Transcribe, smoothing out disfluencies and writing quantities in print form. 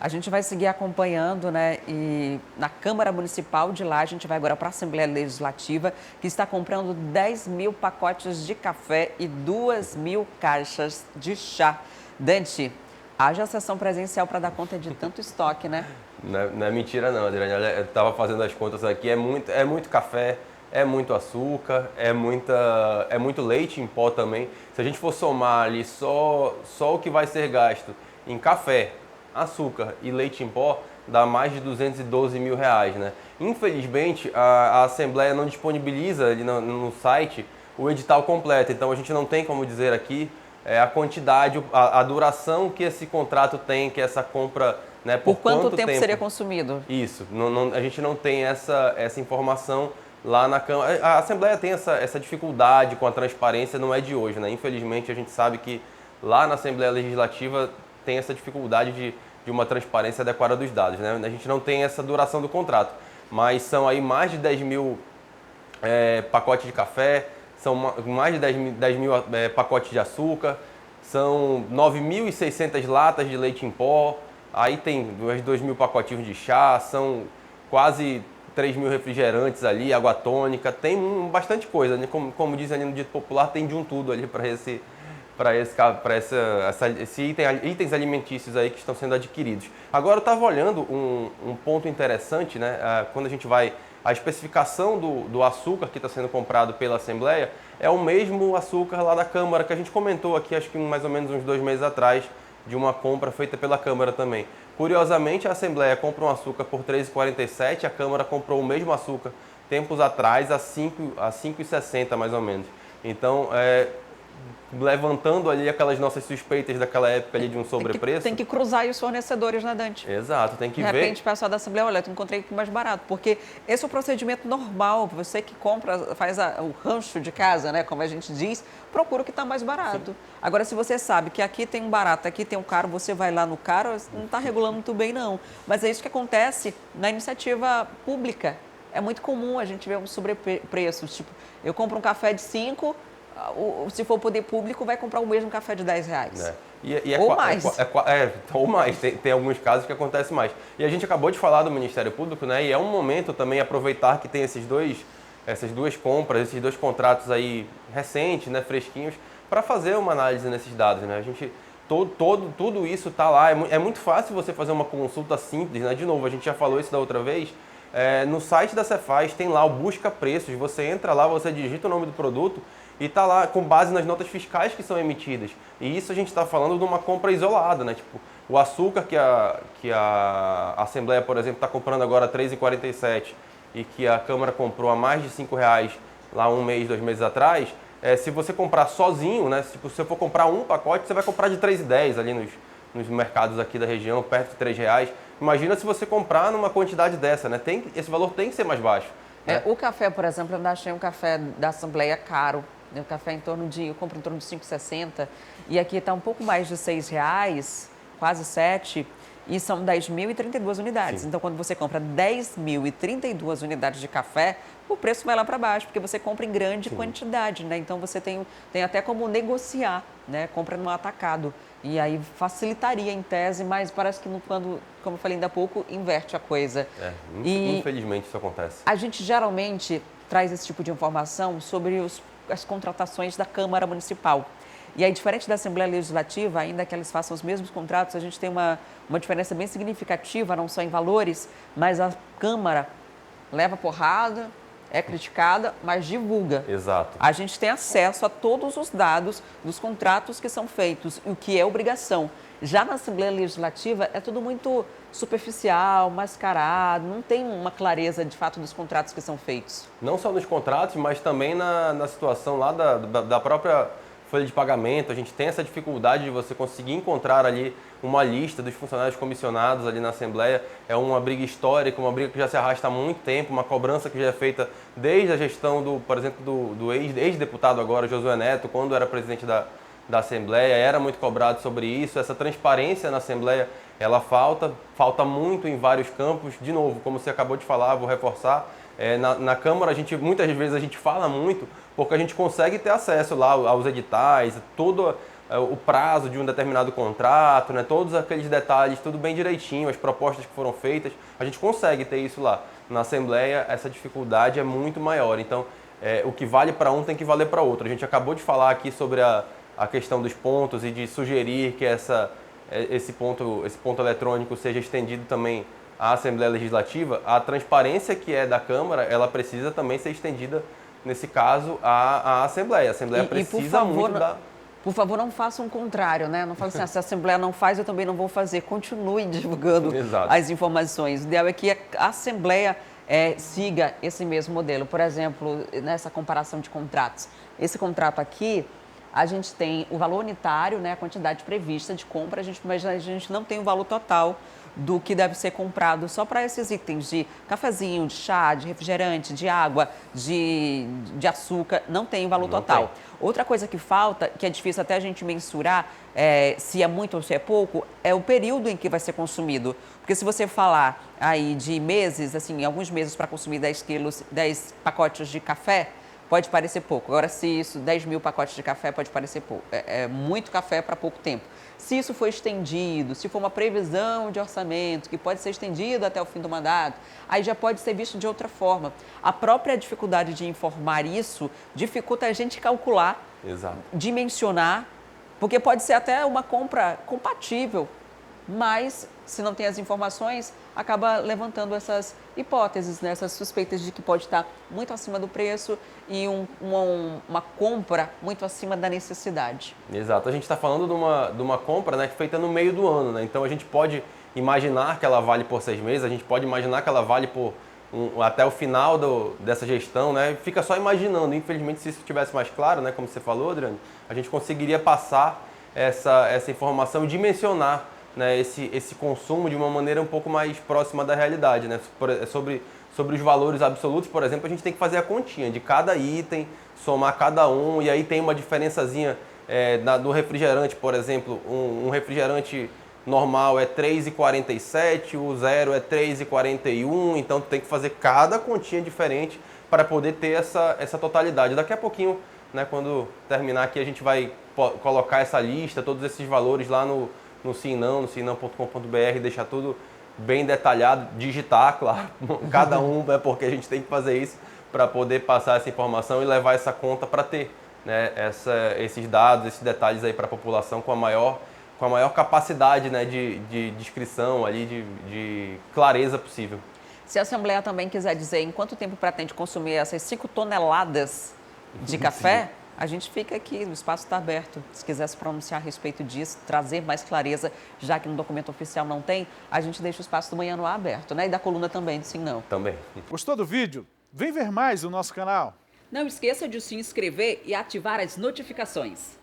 A gente vai seguir acompanhando, né? E na Câmara Municipal de lá, a gente vai agora para a Assembleia Legislativa, que está comprando 10 mil pacotes de café e 2 mil caixas de chá. Dante, haja sessão presencial para dar conta de tanto estoque, né? Não é mentira não, Adriane. Olha, eu estava fazendo as contas aqui, é muito café, é muito açúcar, é muito leite em pó também. Se a gente for somar ali só o que vai ser gasto em café, açúcar e leite em pó, dá mais de 212 mil reais, né? Infelizmente, a Assembleia não disponibiliza ali no site o edital completo, então a gente não tem como dizer aqui a quantidade, a duração que esse contrato tem, que essa compra, né, Por quanto tempo seria consumido? Isso, a gente não tem essa informação lá na Câmara. A Assembleia tem essa dificuldade com a transparência, não é de hoje, né? Infelizmente, a gente sabe que lá na Assembleia Legislativa tem essa dificuldade de uma transparência adequada dos dados, né? A gente não tem essa duração do contrato, mas são aí mais de 10 mil pacotes de café, são mais de 10 mil pacotes de açúcar, são 9.600 latas de leite em pó, aí tem uns 2 mil pacotinhos de chá, são quase 3 mil refrigerantes ali, água tônica, tem bastante coisa, né? Como diz ali no dito popular, tem de um tudo ali para esse itens alimentícios aí que estão sendo adquiridos. Agora eu estava olhando um ponto interessante, né? Quando a gente vai, a especificação do açúcar que está sendo comprado pela Assembleia é o mesmo açúcar lá da Câmara, que a gente comentou aqui, acho que mais ou menos uns 2 meses atrás, de uma compra feita pela Câmara também. Curiosamente, a Assembleia compra um açúcar por R$ 3,47, a Câmara comprou o mesmo açúcar tempos atrás a R$ 5,60 mais ou menos. Então, levantando ali aquelas nossas suspeitas daquela época ali de um sobrepreço. Tem que cruzar aí os fornecedores, né, Dante? Exato, tem que ver. De repente, o pessoal da Assembleia, olha, eu encontrei aqui mais barato, porque esse é o procedimento normal. Você que compra, faz o rancho de casa, né, como a gente diz, procura o que está mais barato. Sim. Agora, se você sabe que aqui tem um barato, aqui tem um caro, você vai lá no caro, não está regulando muito bem, não. Mas é isso que acontece na iniciativa pública. É muito comum a gente ver uns sobrepreços. Tipo, eu compro um café de 5, se for o poder público, vai comprar o mesmo café de R$ 10. Ou mais. Ou mais. Tem alguns casos que acontece mais. E a gente acabou de falar do Ministério Público, né? E é um momento também aproveitar que tem essas duas compras, esses dois contratos aí recentes, né? Fresquinhos, para fazer uma análise nesses dados, né? A gente tudo isso está lá. É muito fácil você fazer uma consulta simples, né? De novo, a gente já falou isso da outra vez. No site da Cefaz tem lá o busca preços. Você entra lá, você digita o nome do produto e está lá com base nas notas fiscais que são emitidas. E isso a gente está falando de uma compra isolada, né? Tipo, o açúcar que a Assembleia, por exemplo, está comprando agora R$ 3,47 e que a Câmara comprou a mais de R$ 5,00 lá 1 mês, 2 meses atrás, se você comprar sozinho, né? Se você for comprar um pacote, você vai comprar de R$ 3,10 ali nos mercados aqui da região, perto de R$ 3,00. Imagina se você comprar numa quantidade dessa, né? Esse valor tem que ser mais baixo. Né? O café, por exemplo, eu ainda achei um café da Assembleia caro. O café eu compro em torno de R$ 5,60 e aqui está um pouco mais de R$ 6,00, quase 7, e são 10.032 unidades. Sim. Então, quando você compra 10.032 unidades de café, o preço vai lá para baixo, porque você compra em grande Sim. quantidade, né? Então, você tem até como negociar, né? Compra no atacado. E aí facilitaria em tese, mas parece que como eu falei ainda há pouco, inverte a coisa. Infelizmente isso acontece. A gente geralmente traz esse tipo de informação sobre as contratações da Câmara Municipal. E aí, diferente da Assembleia Legislativa, ainda que eles façam os mesmos contratos, a gente tem uma diferença bem significativa, não só em valores, mas a Câmara leva porrada, é criticada, mas divulga. Exato. A gente tem acesso a todos os dados dos contratos que são feitos, o que é obrigação. Já na Assembleia Legislativa é tudo muito superficial, mascarado, não tem uma clareza de fato dos contratos que são feitos. Não só nos contratos, mas também na situação lá da própria folha de pagamento. A gente tem essa dificuldade de você conseguir encontrar ali uma lista dos funcionários comissionados ali na Assembleia. É uma briga histórica, uma briga que já se arrasta há muito tempo, uma cobrança que já é feita desde a gestão, por exemplo, do ex-deputado agora, Josué Neto, quando era presidente da Assembleia, era muito cobrado sobre isso. Essa transparência na Assembleia, ela falta muito em vários campos. De novo, como você acabou de falar, vou reforçar, na Câmara muitas vezes a gente fala muito porque a gente consegue ter acesso lá aos editais, o prazo de um determinado contrato, né? Todos aqueles detalhes, tudo bem direitinho, as propostas que foram feitas, a gente consegue ter isso lá. Na Assembleia, essa dificuldade é muito maior. Então, o que vale para um tem que valer para outro. A gente acabou de falar aqui sobre a questão dos pontos e de sugerir que esse ponto eletrônico seja estendido também à Assembleia Legislativa. A transparência que é da Câmara, ela precisa também ser estendida, nesse caso, à Assembleia. A Assembleia precisa muito da... Por favor, não façam o contrário, né? Não fale assim, se a Assembleia não faz, eu também não vou fazer. Continue divulgando as informações. O ideal é que a Assembleia siga esse mesmo modelo. Por exemplo, nessa comparação de contratos. Esse contrato aqui, a gente tem o valor unitário, né, a quantidade prevista de compra, mas a gente não tem o valor total do que deve ser comprado só para esses itens de cafezinho, de chá, de refrigerante, de água, de açúcar, não tem o valor total. Outra coisa que falta, que é difícil até a gente mensurar se é muito ou se é pouco, é o período em que vai ser consumido. Porque se você falar aí de meses, assim, alguns meses para consumir 10 pacotes de café, pode parecer pouco. Agora, se isso, 10 mil pacotes de café, pode parecer pouco. É muito café para pouco tempo. Se isso for estendido, se for uma previsão de orçamento que pode ser estendido até o fim do mandato, aí já pode ser visto de outra forma. A própria dificuldade de informar isso dificulta a gente calcular, dimensionar, porque pode ser até uma compra compatível, mas se não tem as informações, acaba levantando essas hipóteses, né? Essas suspeitas de que pode estar muito acima do preço e uma compra muito acima da necessidade. Exato. A gente está falando de uma compra, né, feita no meio do ano, né? Então a gente pode imaginar que ela vale por 6 meses, a gente pode imaginar que ela vale por até o final dessa gestão, né? Fica só imaginando. Infelizmente, se isso estivesse mais claro, né, como você falou, Adriane, a gente conseguiria passar essa informação e dimensionar, né, esse consumo de uma maneira um pouco mais próxima da realidade, né? Sobre os valores absolutos, por exemplo, a gente tem que fazer a continha de cada item, somar cada um, e aí tem uma diferençazinha do refrigerante, por exemplo, um refrigerante normal é R$ 3,47, o zero é R$ 3,41, então tem que fazer cada continha diferente para poder ter essa totalidade. Daqui a pouquinho, né, quando terminar aqui, a gente vai colocar essa lista, todos esses valores lá no sinão.com.br, deixar tudo bem detalhado, digitar, claro, cada um, porque a gente tem que fazer isso para poder passar essa informação e levar essa conta para ter, né, esses dados, esses detalhes aí para a população com a maior capacidade, né, de descrição, ali, de clareza possível. Se a Assembleia também quiser dizer em quanto tempo pretende consumir essas 5 toneladas de café, a gente fica aqui, o espaço está aberto. Se quiser se pronunciar a respeito disso, trazer mais clareza, já que no documento oficial não tem, a gente deixa o espaço do Manhã no Ar aberto, né? E da coluna também, do Sim Não. Também. Gostou do vídeo? Vem ver mais no nosso canal. Não esqueça de se inscrever e ativar as notificações.